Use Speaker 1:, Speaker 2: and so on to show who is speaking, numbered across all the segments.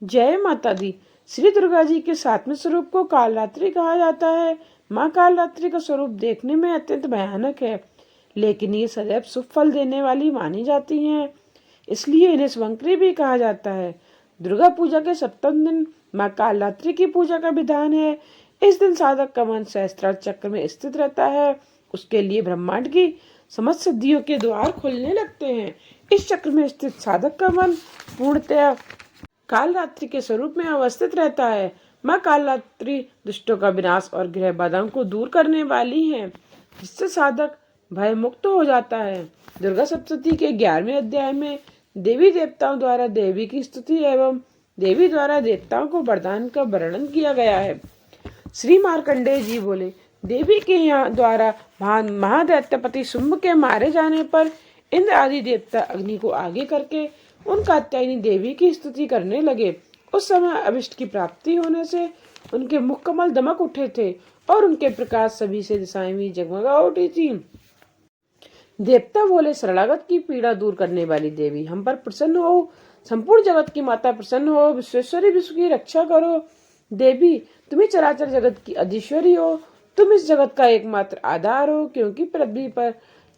Speaker 1: जय माता दी। श्री दुर्गा जी के सातवें स्वरूप को कालरात्रि कहा जाता है। माँ कालरात्रि का स्वरूप देखने में अत्यंत भयानक है, लेकिन ये सदैव शुभ फल देने वाली मानी जाती हैं। इसलिए इन्हें स्वंकरी भी कहा जाता है। दुर्गा पूजा के सप्तम दिन माँ कालरात्रि की पूजा का विधान है। इस दिन साधक का मन सहस्त्रार चक्र में स्थित रहता है। उसके लिए ब्रह्मांड की समस्त सिद्धियों के द्वार खुलने लगते हैं। इस चक्र में स्थित साधक का मन पूर्णतया कालरात्रि के स्वरूप में अवस्थित रहता है। माँ कालरात्रि दुष्टों का विनाश और ग्रह बाधाओं को दूर करने वाली है, जिससे साधक भय मुक्त हो जाता है। दुर्गा सप्तशती के 11वें अध्याय में देवी देवताओं द्वारा देवी की स्तुति एवं देवी द्वारा देवताओं को वरदान का वर्णन किया गया है। श्री मार्कंडेय जी बोले, देवी के यहाँ द्वारा महादैत्यपति शुंभ के मारे जाने पर इंद्र आदि देवता अग्नि को आगे करके उन कात्यायनी देवी की स्तुति करने लगे। उस समय अभिष्ट की प्राप्ति होने से उनके मुख कमल दमक उठे थे और उनके प्रकाश सभी से दिशाएं भी जगमगा उठी थी। देवता बोले, शरणागत की पीड़ा दूर करने वाली देवी, हम पर प्रसन्न हो। संपूर्ण जगत की माता प्रसन्न हो। विश्वेश्वरी, विश्व की रक्षा करो। देवी, तुम्ही चराचर जगत की अधीश्वरी हो। तुम इस जगत का एकमात्र आधार हो, क्योंकि पृथ्वी पर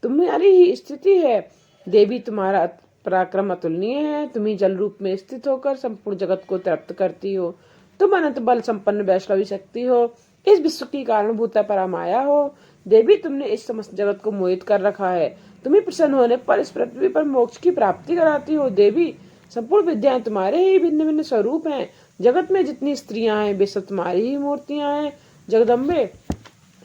Speaker 1: तुम्हारी ही स्थिति है। देवी, तुम्हारा पराक्रम अतुलनीय है। तुम्ही जल रूप में स्थित होकर संपूर्ण जगत को तृप्त करती हो। तुम अनंत बल संपन्न वैष्णवी शक्ति हो। इस विश्व की कारणभूता परामाया हो। देवी, तुमने इस समस्त जगत को मोहित कर रखा है। तुम्हें प्रसन्न होने पर इस पृथ्वी पर मोक्ष की प्राप्ति कराती हो। देवी, संपूर्ण विद्याएं तुम्हारे ही भिन्न भिन्न स्वरूप हैं। जगत में जितनी स्त्रियां हैं वे सब तुम्हारी ही मूर्तियां हैं। जगदम्बे,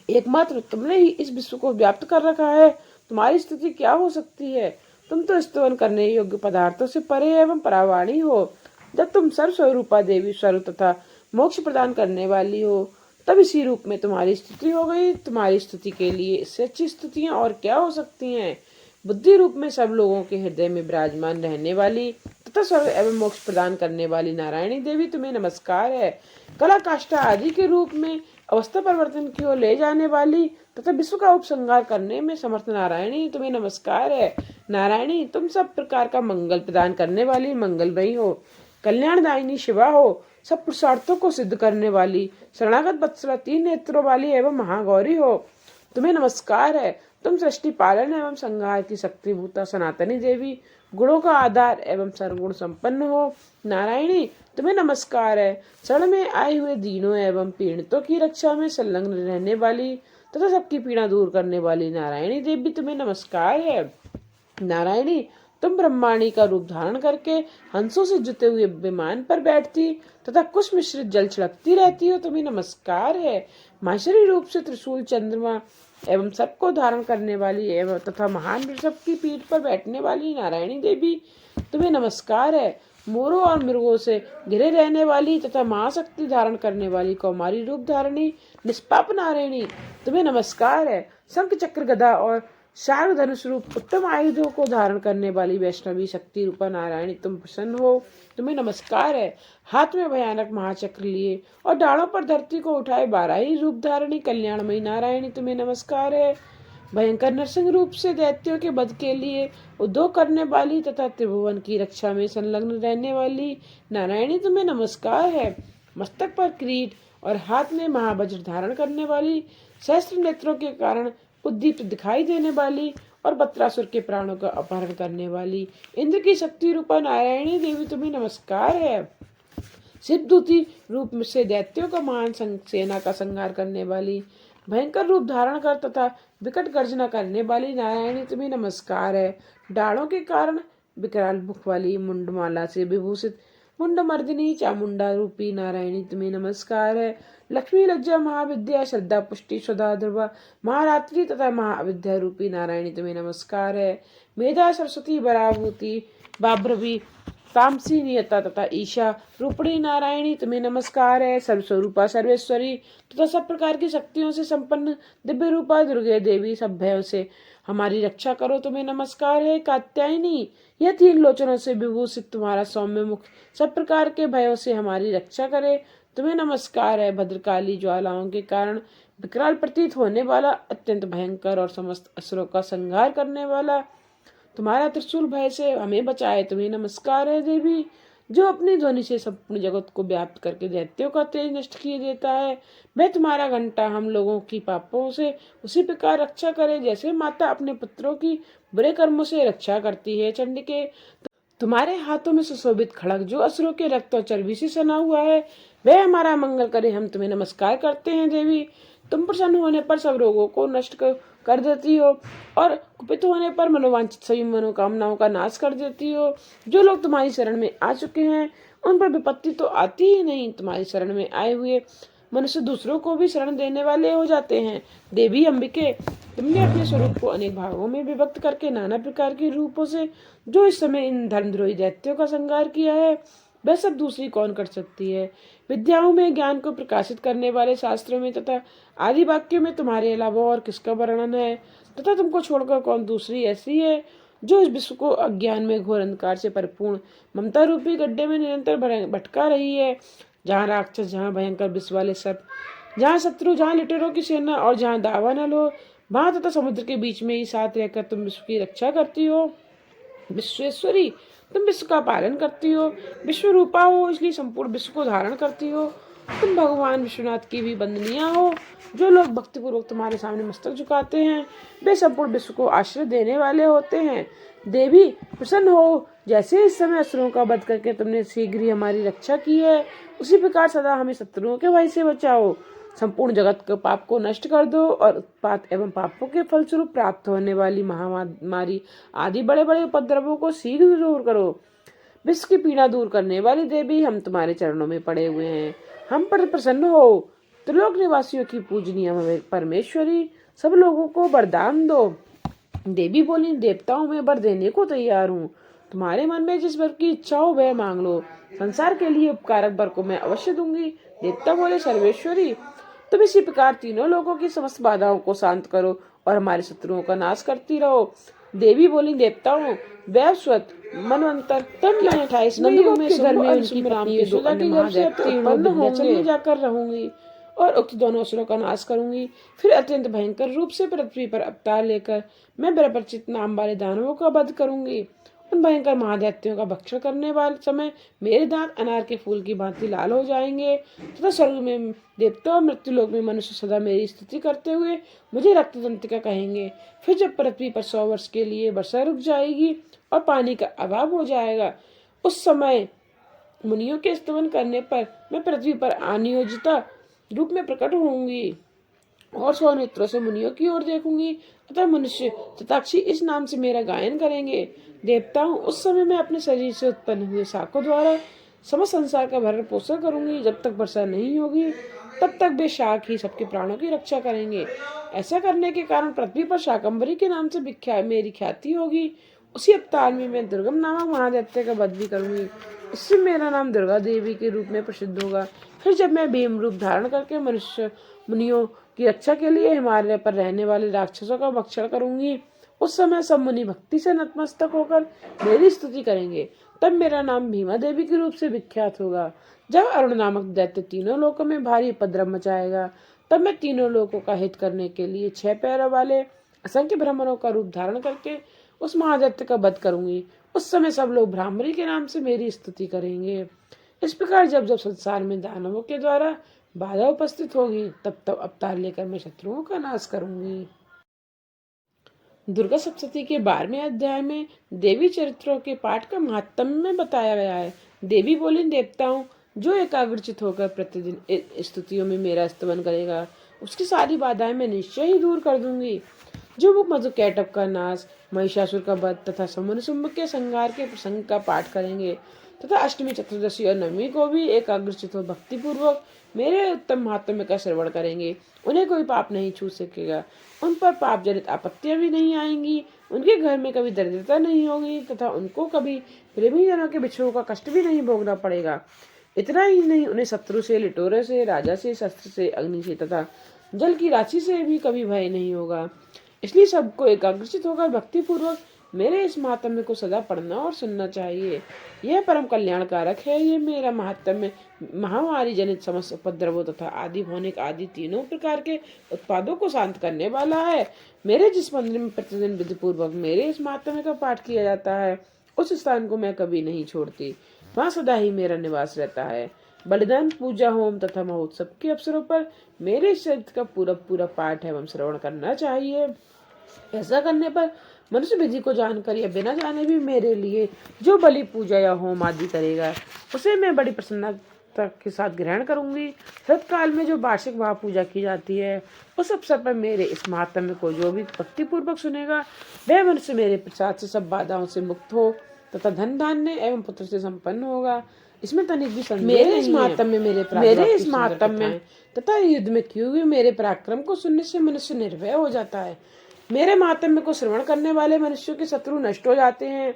Speaker 1: एकमात्र तुमने ही इस विश्व को व्याप्त कर रखा है। तुम्हारी स्थिति क्या हो सकती है? तुम तो स्तवन करने योग्य पदार्थों से परे एवं परावाणी हो। जब तुम सर्वस्वरूपा देवी स्वरूप तथा मोक्ष प्रदान करने वाली हो, तब इसी रूप में तुम्हारी स्तुति हो गई। तुम्हारी स्तुति के लिए इससे अच्छी स्तुतियां और क्या हो सकती हैं? बुद्धि रूप में सब लोगों के हृदय में विराजमान रहने वाली तथा स्वर्ग एवं मोक्ष प्रदान करने वाली नारायणी देवी, तुम्हें नमस्कार है। कला काष्ठा आदि के रूप में अवस्था परिवर्तन की ओर ले जाने वाली तथा विश्व का उपसंहार करने में समर्थ नारायणी, तुम्हें नमस्कार है। नारायणी, तुम सब प्रकार का मंगल प्रदान करने वाली मंगलमयी हो। कल्याणदायिनी शिवा हो। सब पुरुषार्थों को सिद्ध करने वाली शरणागत वत्सला 3 नेत्रों वाली एवं महागौरी हो। तुम्हें नमस्कार है। तुम सृष्टि पालन एवं संहार की शक्तिभूता सनातनी देवी, गुणों का आधार एवं सर्वगुण संपन्न हो। नारायणी, तुम्हें नमस्कार है। शरण में आए हुए दीनों एवं पीड़ितों की रक्षा में संलग्न रहने वाली तथा सबकी पीड़ा दूर करने वाली नारायणी देवी, तुम्हें नमस्कार है। नारायणी, तुम ब्रह्माणी का रूप धारण करके हंसों से जुते हुए विमान पर बैठती तथा कुछ मिश्रित जल छिड़कती रहती हो। तुम्हें नमस्कार है। माहेश्वरी रूप से त्रिशूल, चंद्रमा एवं सबको धारण करने वाली एवं तथा महान वृषभ की पीठ पर बैठने वाली नारायणी देवी, तुम्हें नमस्कार है। मोरों और मृगों से घिरे रहने वाली तथा महाशक्ति धारण करने वाली कौमारी रूप धारणी निष्पाप नारायणी, तुम्हें नमस्कार है। शंख, चक्र, गदा और शार्ग धनुष रूप उत्तम आयुधों को धारण करने वाली वैष्णवी शक्ति रूपा नारायणी, तुम प्रसन्न हो। तुम्हें नमस्कार है। हाथ में भयानक महाचक्र लिए और डालों पर धरती को उठाए 12 ही रूप धारणी कल्याणमयी नारायणी, तुम्हें नमस्कार है। भयंकर नरसिंह रूप से दैत्यों के वध के लिए उद्योग करने वाली तथा त्रिभुवन की रक्षा में संलग्न रहने वाली नारायणी, तुम्हें नमस्कार है। मस्तक पर किरीट और हाथ में महावज्र धारण करने वाली, सहस्त्र नेत्रों के कारण उद्दीप्त दिखाई देने वाली और बत्रासुर के प्राणों का अपहरण करने वाली इंद्र की शक्ति रूपा नारायणी देवी, तुम्हें नमस्कार है। शिवदूती रूप से दैत्यों का महान सेना का संहार करने वाली, भयंकर रूप धारण कर तथा विकट गर्जना करने वाली नारायणी, तुम्हें नमस्कार है। डालों के कारण विकराल मुख वाली मुंडमाला से विभूषित मुंडमर्दिनी चामुंडा रूपी नारायणी, तुम्हें नमस्कार है। लक्ष्मी, लज्जा, महाविद्या, श्रद्धा, पुष्टि, सुधा, ध्रुवा, महारात्रि तथा महाविद्या रूपी नारायणी, तुम्हें नमस्कार है। मेधा, सरस्वती, बराभूति, बाभ्रवी, तामसी, नियता तथा ईशा रूपणी नारायणी, तुम्हें नमस्कार है। सर्वस्वरूपा, सर्वेश्वरी तथा सब प्रकार की शक्तियों से संपन्न दिव्य रूपा दुर्गे देवी, सब भयों से हमारी रक्षा करो, तुम्हें नमस्कार है। कात्यायनी, यह 3 लोचनों से विभूषित तुम्हारा सौम्य मुख सब प्रकार के भयों से हमारी रक्षा करे, तुम्हें नमस्कार है। भद्रकाली, ज्वालाओं के कारण विकराल प्रतीत होने वाला, अत्यंत भयंकर और समस्त असुरों का संहार करने वाला तुम्हारा त्रिशूल भय से हमें बचाए, तुम्हें नमस्कार है। देवी, जो अपनी ध्वनि से संपूर्ण जगत को व्याप्त करके दैत्यों का तेज नष्ट किए देता है, वह तुम्हारा घंटा हम लोगों की पापों से उसी प्रकार रक्षा करे जैसे माता अपने पुत्रों की बुरे कर्मों से रक्षा करती है। चंडिके, तुम्हारे हाथों में सुशोभित खड़ग जो असुरों के रक्त और चर्बी से सना हुआ है, वह हमारा मंगल करे। हम तुम्हें नमस्कार करते हैं देवी। तुम प्रसन्न होने पर सब रोगों को नष्ट कर देती हो और कुपित होने पर मनोवांछित सभी मनोकामनाओं का नाश कर देती हो। जो लोग तुम्हारी शरण में आ चुके हैं उन पर विपत्ति तो आती ही नहीं। तुम्हारी शरण में आए हुए मनुष्य दूसरों को भी शरण देने वाले हो जाते हैं। देवी अंबिके, तुमने अपने स्वरूप को अनेक भागों में विभक्त करके नाना प्रकार के रूपों से जो इस समय इन धर्मद्रोही दैत्यों का संहार किया है, वह सब दूसरी कौन कर सकती है। विद्याओं में ज्ञान को प्रकाशित करने वाले शास्त्रों में तथा आदि वाक्यों में तुम्हारे अलावा और किसका वर्णन है, तथा तुमको छोड़कर कौन दूसरी ऐसी है जो इस विश्व को अज्ञान में घोर अंधकार से परिपूर्ण ममता रूपी गड्ढे में निरंतर भटका रही है। जहाँ राक्षस, जहाँ भयंकर विष वाले सर्प, जहाँ शत्रु, जहाँ लिटेरों की सेना और जहाँ दावानल हो, वहां तथा समुद्र के बीच में ही साथ रहकर तुम विश्व की रक्षा करती हो। विश्वेश्वरी, तुम विश्व का पालन करती हो। विश्व रूपा हो इसलिए संपूर्ण विश्व को धारण करती हो। तुम भगवान विश्वनाथ की भी बंदनिया हो। जो लोग भक्तिपूर्वक तुम्हारे सामने मस्तक झुकाते हैं वे संपूर्ण विश्व को आश्रय देने वाले होते हैं। देवी प्रसन्न हो, जैसे इस समय असुरों का वध करके तुमने शीघ्र ही हमारी रक्षा की है, उसी प्रकार सदा हमें शत्रुओं के भय से बचाओ। संपूर्ण जगत के पाप को नष्ट कर दो और उत्पात एवं पापों के फलस्वरूप प्राप्त होने वाली महामारी आदि बड़े बड़े उपद्रवों को शीघ्र दूर करो। विश्व की पीड़ा दूर करने वाली देवी, हम तुम्हारे चरणों में पड़े हुए हैं, हम पर प्रसन्न हो। त्रिलोक निवासियों की पूजनीय परमेश्वरी, सब लोगों को वरदान दो। देवी बोली, देवताओं में वर देने को तैयार हूँ। तुम्हारे मन में जिस वर की इच्छा हो वह मांग लो। संसार के लिए उपकारक वर को मैं अवश्य दूंगी। देवता बोले, सर्वेश्वरी, तुम इसी प्रकार तीनों लोगों की समस्त बाधाओं को शांत करो और हमारे शत्रुओं का नाश करती रहो। देवी बोली, देवताओं, वैवस्वत, मनवंतर, तुम 28वें युग में घर में उनकी पत्नी यशोदा के गर्भ से उत्पन्न होंगे, जाकर रहूंगी और उक्त दोनों असुरों का नाश करूंगी। फिर अत्यंत भयंकर रूप से पृथ्वी पर अवतार लेकर मैं बरपरिचित नाम वाले दानवों का वध करूंगी। उन भयंकर महादैत्यों का भक्षण करने वाले समय मेरे दांत अनार के फूल की भांति लाल हो जाएंगे तथा स्वर्ग में देवता और मृत्युलोक में मनुष्य सदा मेरी स्तुति करते हुए मुझे रक्तदंतिका कहेंगे। फिर जब पृथ्वी पर 100 वर्ष के लिए वर्षा रुक जाएगी और पानी का अभाव हो जाएगा, उस समय मुनियों के स्तवन करने पर मैं पृथ्वी पर अनियोजिता रूप में प्रकट होंगी और 100 नेत्रों से मुनियों की ओर देखूंगी तथा मनुष्य तथाक्षी इस नाम से मेरा गायन करेंगे। देवताओं, उस समय मैं अपने शरीर से उत्पन्न हुए शाखों द्वारा समस्त संसार का भरण पोषण करूंगी। जब तक वर्षा नहीं होगी तब तक वे शाख ही सबके प्राणों की रक्षा करेंगे। ऐसा करने के कारण पृथ्वी पर शाकंभरी के नाम से मेरी ख्याति होगी। उसी अवतार में मैं दुर्गम नामक महादैत्य का वध भी करूंगी। इससे मेरा नाम दुर्गा देवी के रूप में प्रसिद्ध होगा। फिर जब मैं भीम रूप धारण करके मनुष्य मुनियों की रक्षा के लिए हिमालय पर रहने वाले राक्षसों का भक्षण करूंगी, उस समय सब मुनि भक्ति से नतमस्तक होकर मेरी स्तुति करेंगे। तब मेरा नाम भीमा देवी के रूप से विख्यात होगा। जब अरुण नामक दैत्य तीनों लोकों में भारी उपद्रव मचाएगा, तब मैं तीनों लोकों का हित करने के लिए 6 पैरों वाले असंख्य ब्राह्मणों का रूप धारण करके उस महादैत्य का वध करूंगी। उस समय सब लोग ब्राह्मणी के नाम से मेरी स्तुति करेंगे। इस प्रकार जब जब संसार में दानवों के द्वारा बाधा उपस्थित होगी, तब तब अवतार लेकर मैं शत्रुओं का नाश करूंगी। दुर्गा सप्तशती के 12वें अध्याय में देवी चरित्रों के पाठ का महात्म्य में बताया गया है। देवी बोली, देवताओं, जो एकाग्रचित होकर प्रतिदिन स्तुतियों में मेरा स्तवन करेगा, उसकी सारी बाधाएं मैं निश्चय ही दूर कर दूंगी। जो वो मधुकैटभ का नाश, महिषासुर का वध तथा समुन के संहार के प्रसंग का पाठ करेंगे तथा अष्टमी, चतुर्दशी और नवमी को भी एकाग्रचित हो भक्ति पूर्वक मेरे उत्तम महात्म्य का श्रवण करेंगे, उन्हें कोई पाप नहीं छू सकेगा। उन पर पाप जनित आपत्तियां भी नहीं आएंगी। उनके घर में कभी दरिद्रता नहीं होगी तथा उनको कभी प्रेमी जनों के बिछड़ों का कष्ट भी नहीं भोगना पड़ेगा। इतना ही नहीं, उन्हें शत्रु से, लिटोरे से, राजा से, शस्त्र से, अग्नि से तथा जल की राशि से भी कभी भय नहीं होगा। इसलिए सबको एकाग्रचित होकर भक्ति पूर्वक मेरे इस महात्म्य को सदा पढ़ना और सुनना चाहिए। यह परम कल्याणकारक है। ये मेरा महात्म्य महामारी जनित समस्त उपद्रवों तथा आदि भौनिक आदि तीनों प्रकार के उत्पादों को शांत करने वाला है। मेरे जिस मंदिर में प्रतिदिन विधि पूर्वक मेरे इस महात्म्य का पाठ किया जाता है, उस स्थान को मैं कभी नहीं छोड़ती। वहाँ सदा ही मेरा निवास रहता है। बलिदान, पूजा, होम तथा महोत्सव के अवसरों पर मेरे चरित्र का पूरा पूरा पाठ एवं श्रवण करना चाहिए। ऐसा करने पर मनुष्य विधि को जानकर या बिना जाने भी मेरे लिए जो बलि, पूजा या होम आदि करेगा, उसे मैं बड़ी प्रसन्नता के साथ ग्रहण करूंगी। शरत काल में जो वार्षिक महापूजा की जाती है, उस अवसर पर मेरे इस महात्म्य को जो भी भक्ति पूर्वक सुनेगा, वह मनुष्य मेरे प्रसाद से सब बाधाओं से मुक्त हो तथा धन धान्य एवं पुत्र से संपन्न होगा। इसमें तनिक भी संदेह मेरे इस महात्म्य तथा युद्ध में किए हुए मेरे पराक्रम को सुनने से मनुष्य निर्भय हो जाता है। मेरे महात्म्य को श्रवण करने वाले मनुष्यों के शत्रु नष्ट हो जाते हैं,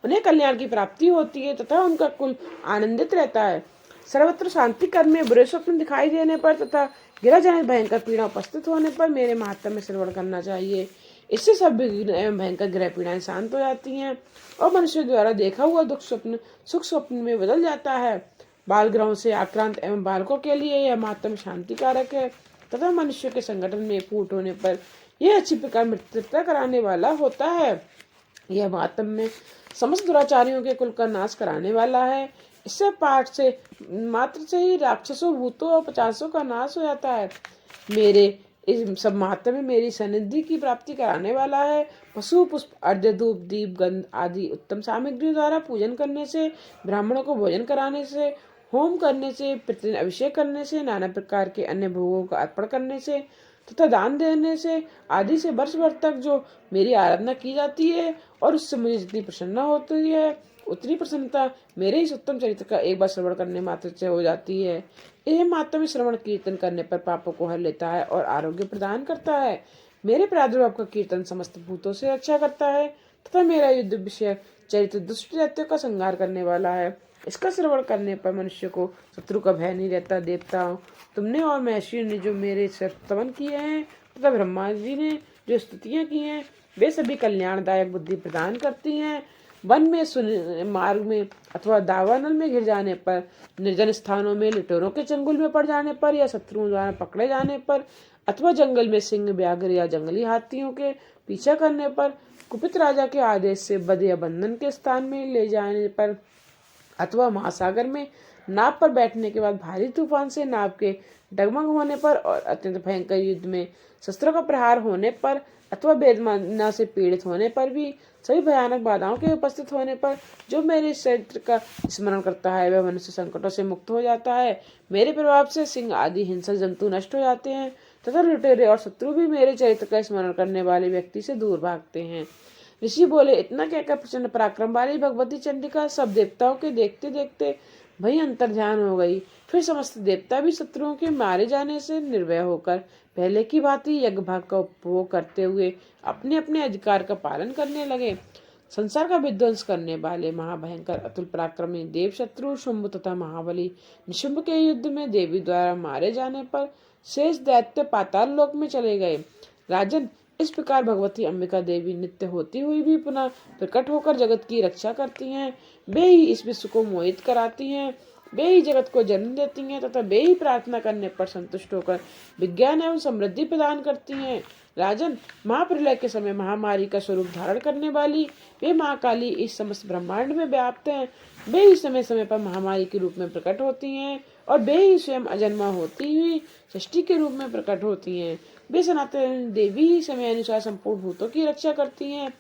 Speaker 1: उन्हें कल्याण की प्राप्ति होती है तथा उनका कुल आनंदित रहता है। सर्वत्र शांति कर्म में बुरे स्वप्न दिखाई देने पर तथा गिराजनित भयंकर पीड़ा उपस्थित होने पर मेरे महात्म्य श्रवण करना चाहिए। इससे सब विघ्न एवं भयंकर ग्रह पीड़ाएं शांत हो जाती हैं और मनुष्य द्वारा देखा हुआ दुख स्वप्न सुख स्वप्न में बदल जाता है। बाल ग्रहों से आक्रांत एवं बालकों के लिए यह महात्म्य शांति कारक है तथा मनुष्य के संगठन में फूट होने पर यह अच्छी प्रकार मृत्युता कराने वाला होता है। यह महात्म्य समस्त दुराचारियों के कुल का नाश कराने वाला है। इससे पाठ से मात्र से ही राक्षसों, भूतों और पिशाचों का नाश हो जाता है। मेरे इस सब महात्म्य मेरी सनिधि की प्राप्ति कराने वाला है। पशु, पुष्प, अर्घ्य, धूप, दीप, गंध आदि उत्तम सामग्री द्वारा पूजन करने से, ब्राह्मणों को भोजन कराने से, होम करने से, प्रतिदिन अभिषेक करने से, नाना प्रकार के अन्य भोगों का अर्पण करने से तथा दान देने से आदि से वर्ष भर तक जो मेरी आराधना की जाती है और उससे मुझे जितनी प्रसन्नता होती है, उतनी प्रसन्नता मेरे इस उत्तम चरित्र का एक बार श्रवण करने मात्र से हो जाती है। यह महात्म्य श्रवण कीर्तन करने पर पापों को हर लेता है और आरोग्य प्रदान करता है। मेरे प्रादुर्भाव का कीर्तन समस्त भूतों से रक्षा करता है तथा मेरा युद्ध विषय चरित्र दुष्ट दैत्यों का संहार करने वाला है। इसका श्रवण करने पर मनुष्य को शत्रु का भय नहीं रहता। देवताओं, तुमने और महर्षि ने जो मेरे स्तवन किए हैं तथा ब्रह्मा जी ने जो स्तुतियां की हैं, वे सभी कल्याणदायक बुद्धि प्रदान करती हैं। वन में, मार्ग में अथवा दावानल में घिर जाने पर, निर्जन स्थानों में लिटोरों के चंगुल में पड़ जाने पर या शत्रुओं द्वारा पकड़े जाने पर अथवा जंगल में सिंह, व्याघ्र या जंगली हाथियों के पीछा करने पर, कुपित राजा के आदेश से बद या बंधन के स्थान में ले जाने पर अथवा महासागर में नाव पर बैठने के बाद भारी तूफान से नाव के डगमग होने पर और अत्यंत भयंकर युद्ध में शस्त्रों का प्रहार होने पर अथवा वेदना से पीड़ित होने पर भी, सभी भयानक बाधाओं के उपस्थित होने पर जो मेरे चरित्र का स्मरण करता है, वह मनुष्य संकटों से मुक्त हो जाता है। मेरे प्रभाव से सिंह आदि हिंसक जंतु नष्ट हो जाते हैं तथा लुटेरे और शत्रु भी मेरे चरित्र का स्मरण करने वाले व्यक्ति से दूर भागते हैं। ऋषि बोले, इतना कहकर प्रचंड पराक्रम वाली भगवती चंडिका सब देवताओं के देखते देखते वही अंतर्ध्यान हो गई। फिर समस्त देवता भी शत्रुओं के मारे जाने से निर्भय होकर पहले की भांति यज्ञ भाग का उपभोग करते हुए अपने अपने अधिकार का पालन करने लगे। संसार का विध्वंस करने वाले महाभयंकर अतुल पराक्रमी देव शत्रु शुंभ तथा महाबली निशुंभ के युद्ध में देवी द्वारा मारे जाने पर शेष दैत्य पाताल लोक में चले गए। राजन, इस प्रकार भगवती अंबिका देवी नित्य होती हुई भी पुनः प्रकट होकर जगत की रक्षा करती हैं। वे ही इस विश्व को मोहित कराती हैं, वे ही जगत को जन्म देती हैं तथा वे ही प्रार्थना करने पर संतुष्ट होकर विज्ञान एवं समृद्धि प्रदान करती हैं। राजन, महाप्रलय के समय महामारी का स्वरूप धारण करने वाली वे महाकाली इस समस्त ब्रह्मांड में व्याप्त हैं। वे ही समय समय पर महामारी के रूप में प्रकट होती हैं और वे ही स्वयं अजन्मा होती हुई सृष्टि के रूप में प्रकट होती हैं। वे सनातन देवी ही समय अनुसार संपूर्ण भूतों की रक्षा करती हैं।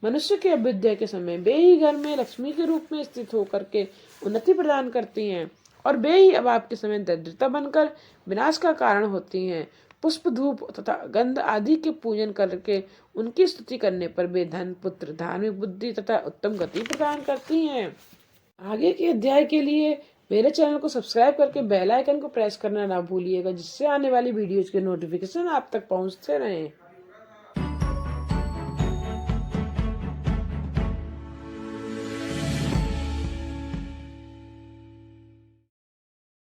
Speaker 1: मनुष्य के अभ्युदय के समय वे ही घर में लक्ष्मी के रूप में स्थित होकर के उन्नति प्रदान करती हैं और वे ही अभाव के समय दरिद्रता बनकर विनाश का कारण होती हैं। पुष्प, धूप तथा गंध आदि के पूजन करके उनकी स्तुति करने पर वे धन, पुत्र, धार्मिक बुद्धि तथा उत्तम गति प्रदान करती हैं। आगे के अध्याय के लिए मेरे चैनल को सब्सक्राइब करके बेल आइकन को प्रेस करना ना भूलिएगा, जिससे आने वाली वीडियोज के नोटिफिकेशन आप तक पहुंचते रहें।